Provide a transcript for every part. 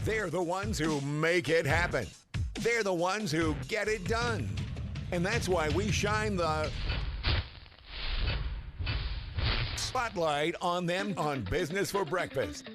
They're the ones who make it happen. They're the ones who get it done. And that's why we shine the spotlight on them on Business for Breakfast.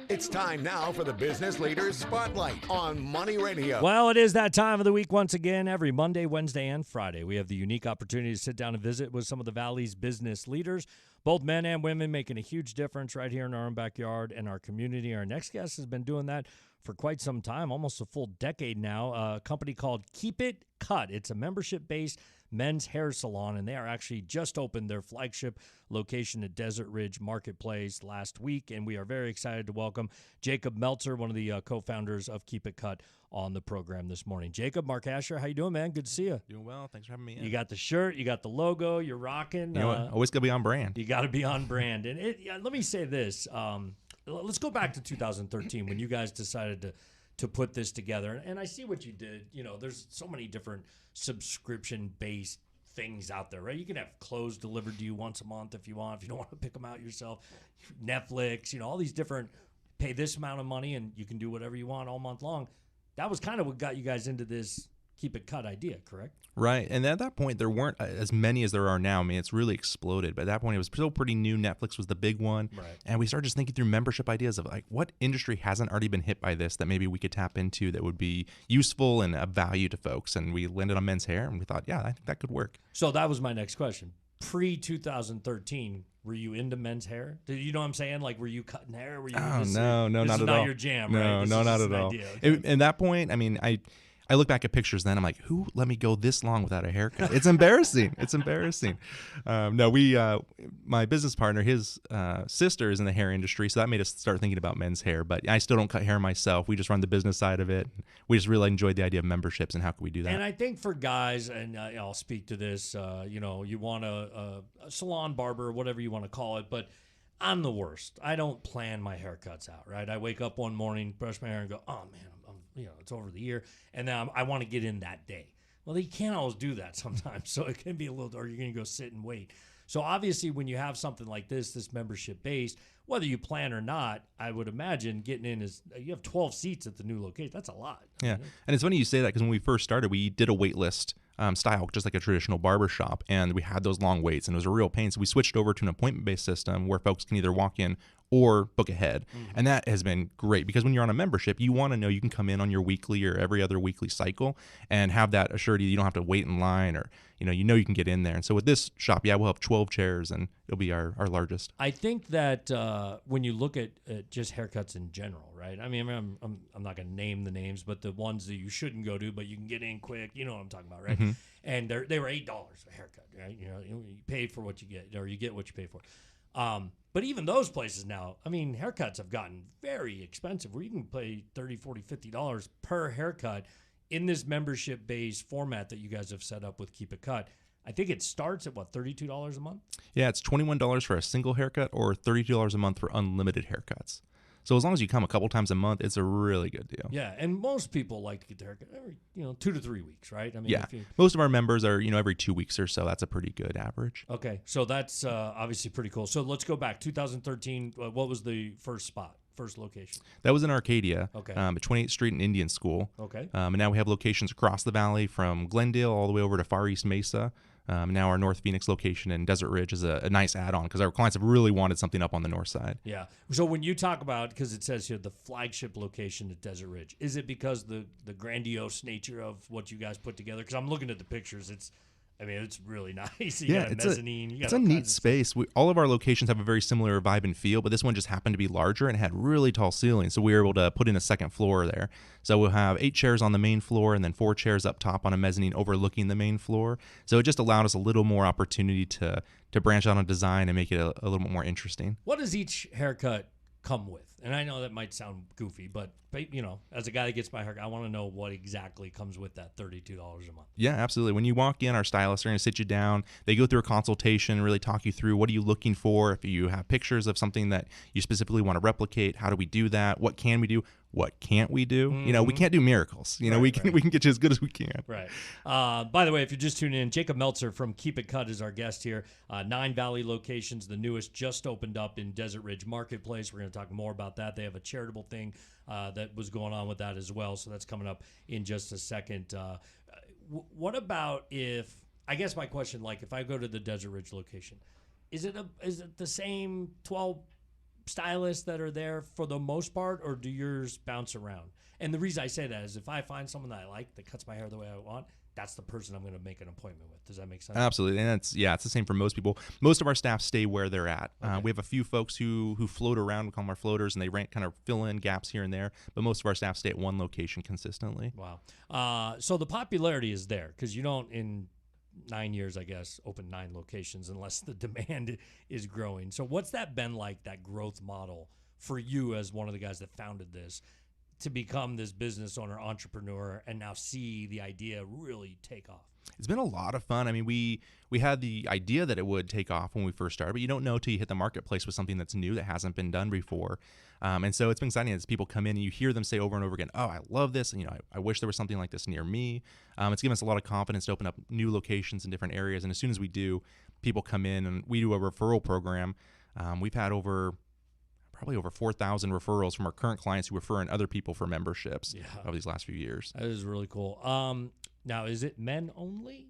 It's time now for the Business Leaders Spotlight on Money Radio. Well, it is that time of the week once again. Every Monday, Wednesday, and Friday, we have the unique opportunity to sit down and visit with some of the Valley's business leaders, both men and women, making a huge difference right here in our own backyard and our community. Our next guest has been doing that for quite some time, almost a full decade now. A company called Keep It Cut. It's a membership-based men's hair salon, and they are actually just opened their flagship location at Desert Ridge Marketplace last week, and we are very excited to welcome Jacob Meltzer, one of the co-founders of Keep It Cut, on the program this morning. Jacob, Mark Asher, how you doing, man? Good to see you. Doing well. Thanks for having me in. You got the shirt, you got the logo, you're rocking. You know what? Always got to be on brand. You got to be on brand. And let me say this. Let's go back to 2013 when you guys decided to put this together. And I see what you did. You know, there's so many different subscription-based things out there, right? You can have clothes delivered to you once a month if you want. If you don't want to pick them out yourself, Netflix, you know, all these different, pay this amount of money and you can do whatever you want all month long. That was kind of what got you guys into this Keep It Cut idea, correct? Right. And at that point, there weren't as many as there are now. I mean, it's really exploded. But at that point, it was still pretty new. Netflix was the big one. Right. And we started just thinking through membership ideas of like, what industry hasn't already been hit by this that maybe we could tap into that would be useful and of value to folks. And we landed on men's hair, and we thought, yeah, I think that could work. So that was my next question. Pre-2013, were you into men's hair? You know what I'm saying? Like, were you cutting hair? Were you No, not at all. This is not your jam, right? No, This no, is not just at an all. idea, okay. At that point, I mean, I look back at pictures then, I'm like, who let me go this long without a haircut? It's embarrassing. It's embarrassing. My business partner, his sister is in the hair industry, so that made us start thinking about men's hair. But I still don't cut hair myself. We just run the business side of it. We just really enjoyed the idea of memberships and how could we do that. And I think for guys, and I'll speak to this, you want a salon barber, whatever you want to call it, but I'm the worst. I don't plan my haircuts out, right? I wake up one morning, brush my hair, and go, oh, man, it's over the year, and then I want to get in that day. Well, you can't always do that sometimes, so it can be a little, or you're going to go sit and wait. So obviously, when you have something like this membership-based, whether you plan or not, I would imagine getting in is, you have 12 seats at the new location. That's a lot. Yeah, and it's funny you say that because when we first started, we did a wait list style, just like a traditional barber shop, and we had those long waits, and it was a real pain. So we switched over to an appointment-based system where folks can either walk in or book ahead. Mm-hmm. And that has been great because when you're on a membership, you want to know you can come in on your weekly or every other weekly cycle and have that assured you don't have to wait in line or, you can get in there. And so with this shop, we'll have 12 chairs and it'll be our largest. I think that when you look at just haircuts in general, right? I mean, I'm not going to name the names, but the ones that you shouldn't go to, but you can get in quick, you know what I'm talking about, right? Mm-hmm. And they were $8 a haircut, right? You pay for what you get, or you get what you pay for. But even those places now, I mean, haircuts have gotten very expensive where you can pay $30, $40, $50 per haircut in this membership-based format that you guys have set up with Keep It Cut. I think it starts at, $32 a month? Yeah, it's $21 for a single haircut or $32 a month for unlimited haircuts. So as long as you come a couple times a month, it's a really good deal. Yeah, and most people like to get their haircut every, 2 to 3 weeks, right? I mean, most of our members are, every 2 weeks or so. That's a pretty good average. Okay, so that's obviously pretty cool. So let's go back. 2013, what was the first location? That was in Arcadia, okay. At 28th Street and Indian School. Okay. And now we have locations across the valley from Glendale all the way over to Far East Mesa. Now our North Phoenix location in Desert Ridge is a nice add-on because our clients have really wanted something up on the north side. Yeah. So when you talk about, because it says here the flagship location at Desert Ridge, is it because the grandiose nature of what you guys put together? Because I'm looking at the pictures. It's really nice. You got a mezzanine. It's a neat space. All of our locations have a very similar vibe and feel, but this one just happened to be larger and had really tall ceilings, so we were able to put in a second floor there. So we'll have 8 chairs on the main floor and then 4 chairs up top on a mezzanine overlooking the main floor. So it just allowed us a little more opportunity to branch out on design and make it a little bit more interesting. What does each haircut come with? And I know that might sound goofy, but as a guy that gets my haircut, I want to know what exactly comes with that $32 a month. Yeah, absolutely. When you walk in, our stylists are going to sit you down. They go through a consultation, really talk you through what are you looking for. If you have pictures of something that you specifically want to replicate, how do we do that? What can we do? what can't we do? We can't do miracles. We can get you as good as we can. Right. By the way, if you're just tuning in, Jacob Meltzer from Keep It Cut is our guest here. 9 Valley locations. The newest just opened up in Desert Ridge Marketplace. We're going to talk more about that. They have a charitable thing that was going on with that as well. So that's coming up in just a second. What about I guess my question, like if I go to the Desert Ridge location, is it the same 12 stylists that are there for the most part, or do yours bounce around? And the reason I say that is if I find someone that I like that cuts my hair the way I want, that's the person I'm going to make an appointment with. Does that make sense? Absolutely. And it's the same for most people. Most of our staff stay where they're at. Okay. We have a few folks who float around. We call them our floaters, and they kind of fill in gaps here and there. But most of our staff stay at one location consistently. Wow. So the popularity is there because you don't, in 9 years, I guess, open 9 locations unless the demand is growing. So what's that been like, that growth model for you as one of the guys that founded this, to become this business owner, entrepreneur, and now see the idea really take off? It's been a lot of fun. I mean, we had the idea that it would take off when we first started, but you don't know till you hit the marketplace with something that's new that hasn't been done before. And so it's been exciting as people come in and you hear them say over and over again, "Oh, I love this. And, I wish there was something like this near me." It's given us a lot of confidence to open up new locations in different areas. And as soon as we do, people come in and we do a referral program. We've had probably over 4,000 referrals from our current clients who refer in other people for memberships over these last few years. That is really cool. Now, is it men only?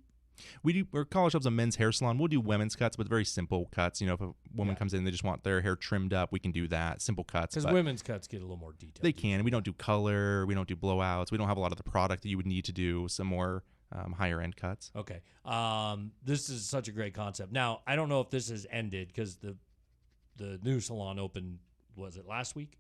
We're College Hub's a men's hair salon. We'll do women's cuts, but very simple cuts. If a woman comes in and they just want their hair trimmed up, we can do that. Simple cuts. Because women's cuts get a little more detailed. They can. We don't do color. We don't do blowouts. We don't have a lot of the product that you would need to do some more higher end cuts. Okay. This is such a great concept. Now, I don't know if this has ended because the new salon opened, was it last week?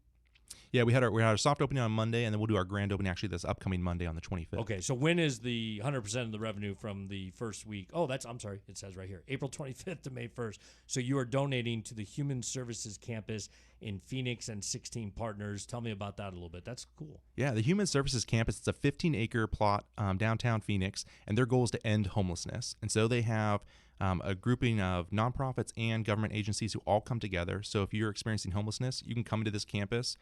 Yeah, we had our soft opening on Monday, and then we'll do our grand opening actually this upcoming Monday on the 25th. Okay, so when is the 100% of the revenue from the first week? Oh, I'm sorry, it says right here, April 25th to May 1st. So you are donating to the Human Services Campus in Phoenix and 16 partners. Tell me about that a little bit. That's cool. Yeah, the Human Services Campus, it's a 15-acre plot downtown Phoenix, and their goal is to end homelessness. And so they have a grouping of nonprofits and government agencies who all come together. So if you're experiencing homelessness, you can come to this campus,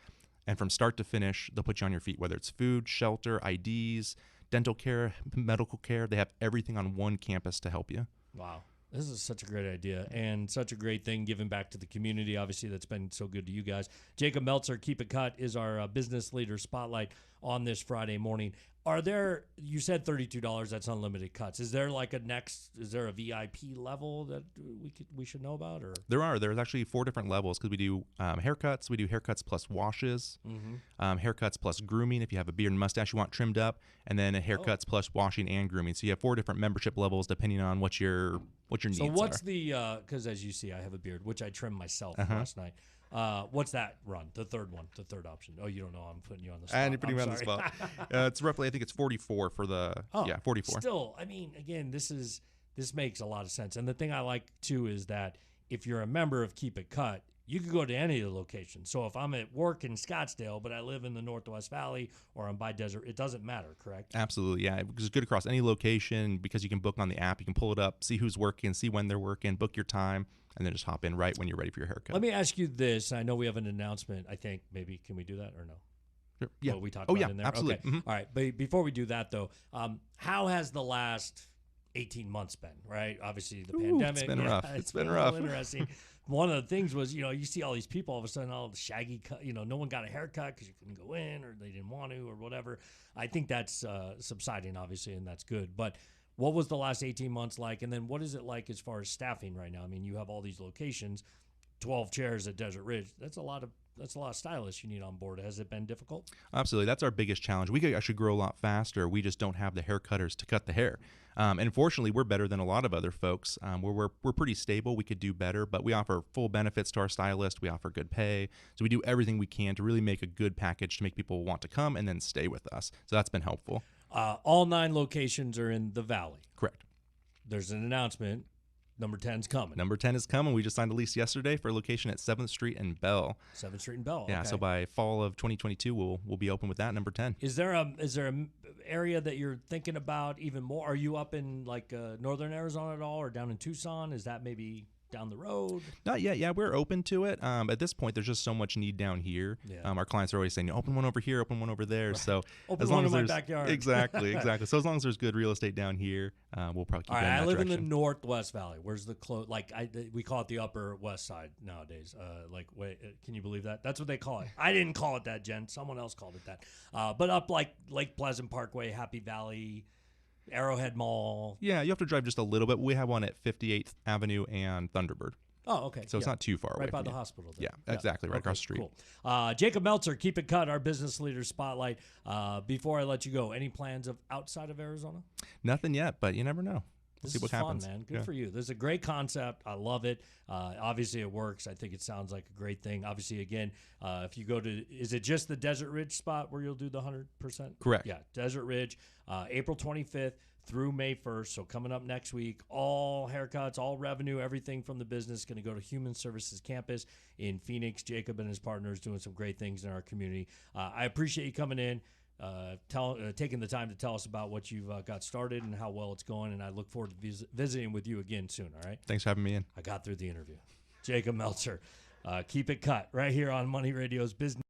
and from start to finish, they'll put you on your feet, whether it's food, shelter, IDs, dental care, medical care. They have everything on one campus to help you. Wow. This is such a great idea and such a great thing, giving back to the community, obviously, that's been so good to you guys. Jacob Meltzer, Keep It Cut, is our business leader spotlight on this Friday morning. You said $32, that's unlimited cuts. Is there a VIP level that we should know about? Or There's actually 4 different levels because we do haircuts. We do haircuts plus washes, haircuts plus grooming. If you have a beard and mustache you want trimmed up, and then haircuts plus washing and grooming. So you have 4 different membership levels depending on what your needs are. So what's because as you see, I have a beard, which I trimmed myself last night. What's that run? The third option. Oh, you don't know. I'm putting you on the spot. And you're putting me on the spot. It's roughly, I think it's 44 for the, 44. Still, I mean, again, this makes a lot of sense. And the thing I like too is that if you're a member of Keep It Cut, you can go to any of the locations. So if I'm at work in Scottsdale, but I live in the Northwest Valley or I'm by Desert, it doesn't matter, correct? Absolutely, yeah. It's good across any location because you can book on the app. You can pull it up, see who's working, see when they're working, book your time, and then just hop in right when you're ready for your haircut. Let me ask you this. I know we have an announcement. I think maybe, can we do that or no? Sure. Yeah. We talked about in there? Absolutely. Okay. Mm-hmm. All right. But before we do that, though, how has the last 18 months been, right? Obviously, the pandemic. It's been rough. It's been rough. Interesting. One of the things was, you see all these people all of a sudden, all the shaggy cut, no one got a haircut because you couldn't go in or they didn't want to or whatever. I think that's subsiding, obviously, and that's good. But what was the last 18 months like? And then what is it like as far as staffing right now? I mean, you have all these locations, 12 chairs at Desert Ridge. That's a lot of stylists you need on board. Has it been difficult? Absolutely. That's our biggest challenge. We could actually grow a lot faster. We just don't have the hair cutters to cut the hair. And fortunately, we're better than a lot of other folks. We're pretty stable. We could do better, but we offer full benefits to our stylist. We offer good pay. So we do everything we can to really make a good package to make people want to come and then stay with us. So that's been helpful. All 9 locations are in the Valley. Correct. There's an announcement. Number 10's coming. Number 10 is coming. We just signed a lease yesterday for a location at 7th Street and Bell. 7th Street and Bell. Yeah, okay. So by fall of 2022, we'll be open with that, number 10. Is there a area that you're thinking about even more? Are you up in like northern Arizona at all, or down in Tucson? Is that maybe down the road? Not yet. Yeah, we're open to it. At this point, there's just so much need down here. Yeah. Our clients are always saying, open one over here, open one over there. Right. So Open as long one as in my there's backyard. exactly. So as long as there's good real estate down here, we'll probably keep All going right, in I that live direction. in the Northwest Valley. Where's the close? Like we call it the Upper West Side nowadays. Wait, can you believe that? That's what they call it. I didn't call it that, Jen. Someone else called it that. But up like Lake Pleasant Parkway, Happy Valley, Arrowhead Mall. Yeah, you have to drive just a little bit. We have one at 58th Avenue and Thunderbird. Oh, okay. So it's not too far away. Right by from the you. hospital. There. Yeah, exactly. Right across the street. Cool. Jacob Meltzer, Keep It Cut, our business leader spotlight. Before I let you go, any plans of outside of Arizona? Nothing yet, but you never know. We'll This see what is fun, happens. man. Good for you. This is a great concept. I love it. Obviously, it works. I think it sounds like a great thing. Obviously, again, if you go to, is it just the Desert Ridge spot where you'll do the 100%? Correct. Yeah, Desert Ridge, April 25th through May 1st. So coming up next week, all haircuts, all revenue, everything from the business going to go to Human Services Campus in Phoenix. Jacob and his partners doing some great things in our community. I appreciate you coming in. Taking the time to tell us about what you've got started and how well it's going, and I look forward to visiting with you again soon, all right? Thanks for having me in. I got through the interview. Jacob Meltzer, Keep It Cut, right here on Money Radio's Business.